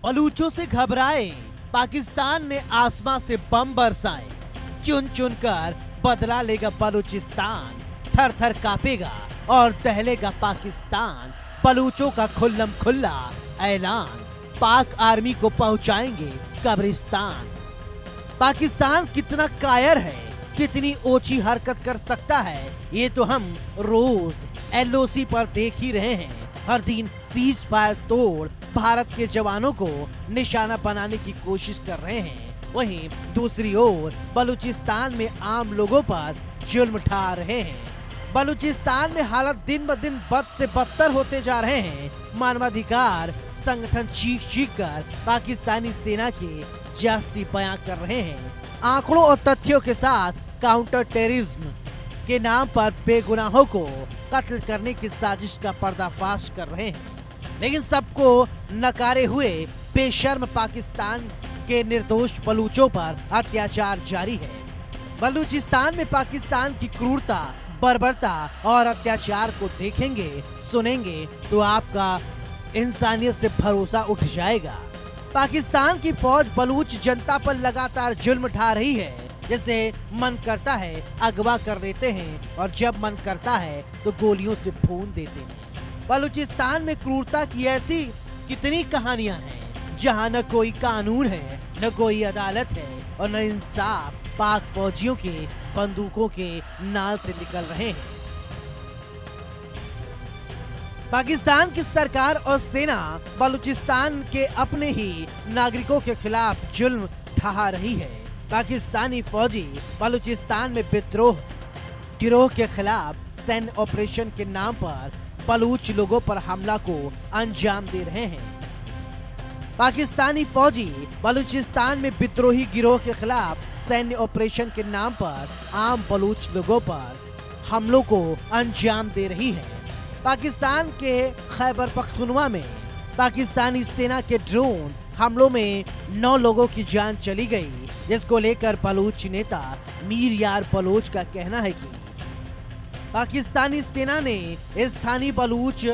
बलूचों से घबराए, पाकिस्तान ने आसमां से बम बरसाए। चुन चुन कर बदला लेगा बलूचिस्तान, थर थर कांपेगा और दहलेगा पाकिस्तान। बलूचों का खुल्लम खुल्ला ऐलान, पाक आर्मी को पहुंचाएंगे कब्रिस्तान। पाकिस्तान कितना कायर है, कितनी ओछी हरकत कर सकता है, ये तो हम रोज एलओसी पर देख ही रहे हैं। हर दिन सीज फायर तोड़ भारत के जवानों को निशाना बनाने की कोशिश कर रहे हैं। वहीं दूसरी ओर बलूचिस्तान में आम लोगों पर जुल्म ढा रहे हैं। बलूचिस्तान में हालत दिन ब दिन बद से बदतर होते जा रहे हैं। मानवाधिकार संगठन चीख चीख कर पाकिस्तानी सेना के जास्ती बयां कर रहे हैं। आंकड़ों और तथ्यों के साथ काउंटर टेररिज्म के नाम पर बेगुनाहों को कत्ल करने की साजिश का पर्दाफाश कर रहे हैं। लेकिन सबको नकारे हुए बेशर्म पाकिस्तान के निर्दोष बलूचों पर अत्याचार जारी है। बलूचिस्तान में पाकिस्तान की क्रूरता, बर्बरता और अत्याचार को देखेंगे, सुनेंगे तो आपका इंसानियत से भरोसा उठ जाएगा। पाकिस्तान की फौज बलूच जनता पर लगातार जुल्म ढा रही है। जैसे मन करता है अगवा कर लेते हैं और जब मन करता है तो गोलियों से भून देते हैं। बलूचिस्तान में क्रूरता की ऐसी कितनी कहानियां हैं जहां न कोई कानून है, न कोई अदालत है और न इंसाफ पाक फौजियों के बंदूकों के नाल से निकल रहे हैं। पाकिस्तान की सरकार और सेना बलूचिस्तान के अपने ही नागरिकों के खिलाफ जुल्म ढहा रही है। पाकिस्तानी फौजी बलूचिस्तान में विद्रोह गिरोह के खिलाफ सैन्य ऑपरेशन के नाम पर बलूच लोगों पर हमला को अंजाम दे रहे हैं। पाकिस्तानी फौजी बलूचिस्तान में विद्रोही गिरोह के खिलाफ सैन्य ऑपरेशन के नाम पर आम बलूच लोगों पर हमलों को अंजाम दे रही है। पाकिस्तान के खैबर पख्तूनवा में पाकिस्तानी सेना के ड्रोन हमलों में 9 लोगों की जान चली गई, जिसको लेकर बलूच नेता मीर यार बलोच का कहना है कि पाकिस्तानी सेना ने स्थानीय बलूच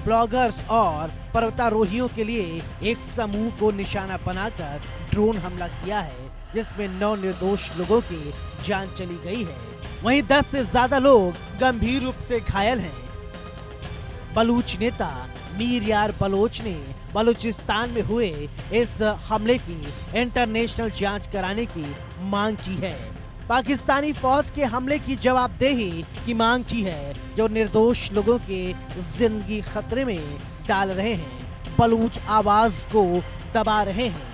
ब्लॉगर्स और पर्वतारोहियों के लिए एक समूह को निशाना बनाकर ड्रोन हमला किया है, जिसमें 9 निर्दोष लोगों की जान चली गई है। वहीं 10 से ज्यादा लोग गंभीर रूप से घायल हैं। बलूच नेता मीर यार बलोच ने बलूचिस्तान में हुए इस हमले की इंटरनेशनल जांच कराने की मांग की है। पाकिस्तानी फौज के हमले की जवाबदेही की मांग की है, जो निर्दोष लोगों के जिंदगी खतरे में डाल रहे हैं, बलूच आवाज को दबा रहे हैं।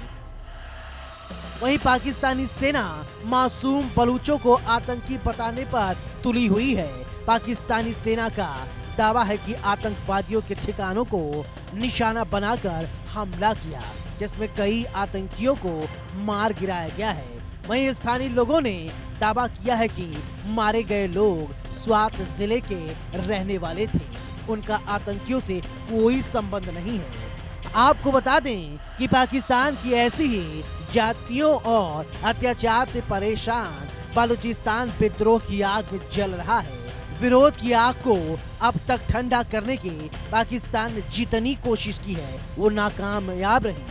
वहीं पाकिस्तानी सेना मासूम बलूचों को आतंकी बताने पर तुली हुई है। पाकिस्तानी सेना का दावा है कि आतंकवादियों के ठिकानों को निशाना बनाकर हमला किया, जिसमें कई आतंकियों को मार गिराया गया है। वहीं स्थानीय लोगों ने दावा किया है कि मारे गए लोग स्वात जिले के रहने वाले थे, उनका आतंकियों से कोई संबंध नहीं है। आपको बता दें कि पाकिस्तान की ऐसी ही जातियों और अत्याचार से परेशान बलूचिस्तान विद्रोह की आग में जल रहा है। विरोध की आग को अब तक ठंडा करने की पाकिस्तान ने जितनी कोशिश की है वो नाकामयाब रही।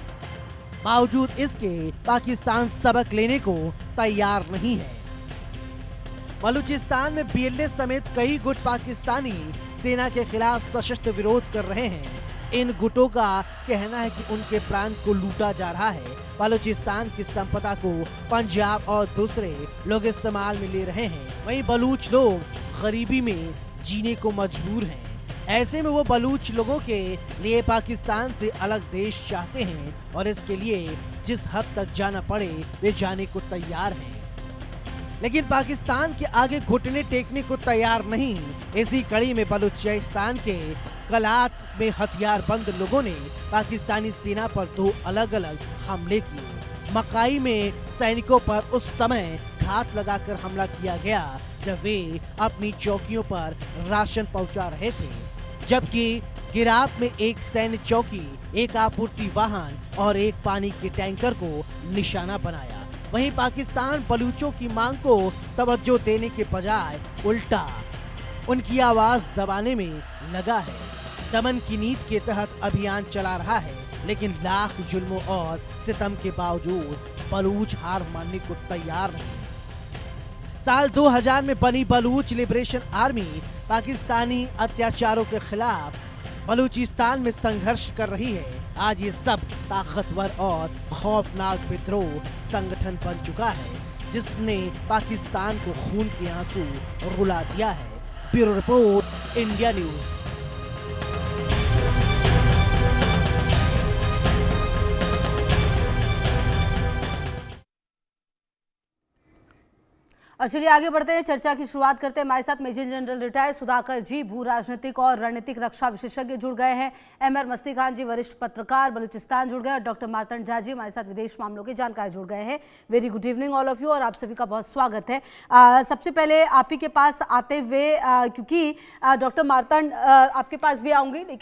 बावजूद इसके पाकिस्तान सबक लेने को तैयार नहीं है। बलूचिस्तान में बीएलए समेत कई गुट पाकिस्तानी सेना के खिलाफ सशस्त्र विरोध कर रहे हैं। इन गुटों का कहना है कि उनके प्रांत को लूटा जा रहा है। बलूचिस्तान की संपदा को पंजाब और दूसरे लोग इस्तेमाल में ले रहे हैं। वहीं बलूच लोग गरीबी में जीने को मजबूर हैं। ऐसे में वो बलूच लोगों के लिए पाकिस्तान से अलग देश चाहते हैं और इसके लिए जिस हद तक जाना पड़े वे जाने को तैयार हैं। लेकिन पाकिस्तान के आगे घुटने टेकने को तैयार नहीं। इसी कड़ी में बलूचिस्तान के कलात में हथियारबंद लोगों ने पाकिस्तानी सेना पर 2 अलग अलग हमले किए। मकाई में सैनिकों पर उस समय घात लगाकर हमला किया गया जब वे अपनी चौकियों पर राशन पहुंचा रहे थे, जबकि गिराप में एक सैन्य चौकी, एक आपूर्ति वाहन और एक पानी के टैंकर को निशाना बनाया। वहीं पाकिस्तान बलूचों की मांग को तवज्जो देने के बजाय उल्टा उनकी आवाज दबाने में लगा है। दमन की नीति के तहत अभियान चला रहा है। लेकिन लाख जुल्मों और सितम के बावजूद बलूच हार मानने को तैयार नहीं। साल 2000 में बनी बलूच लिबरेशन आर्मी पाकिस्तानी अत्याचारों के खिलाफ बलूचिस्तान में संघर्ष कर रही है। आज ये सब ताकतवर और खौफनाक विद्रोह संगठन बन चुका है, जिसने पाकिस्तान को खून के आंसू रुला दिया है। Bureau report, India news. और चलिए आगे बढ़ते हैं, चर्चा की शुरुआत करते हैं। हमारे साथ मेजर जनरल रिटायर्ड सुधाकर जी, भू राजनीतिक और रणनीतिक रक्षा विशेषज्ञ जुड़ गए हैं। एमआर मस्ती खान जी, वरिष्ठ पत्रकार बलूचिस्तान जुड़ गए। और डॉक्टर मार्तंड झा जी हमारे साथ विदेश मामलों के जानकार जुड़ गए हैं। Very good evening all of you, और आप सभी का बहुत स्वागत है। सबसे पहले आप ही के पास आते हुए, क्योंकि डॉक्टर मार्तंड आपके पास भी आऊंगी, लेकिन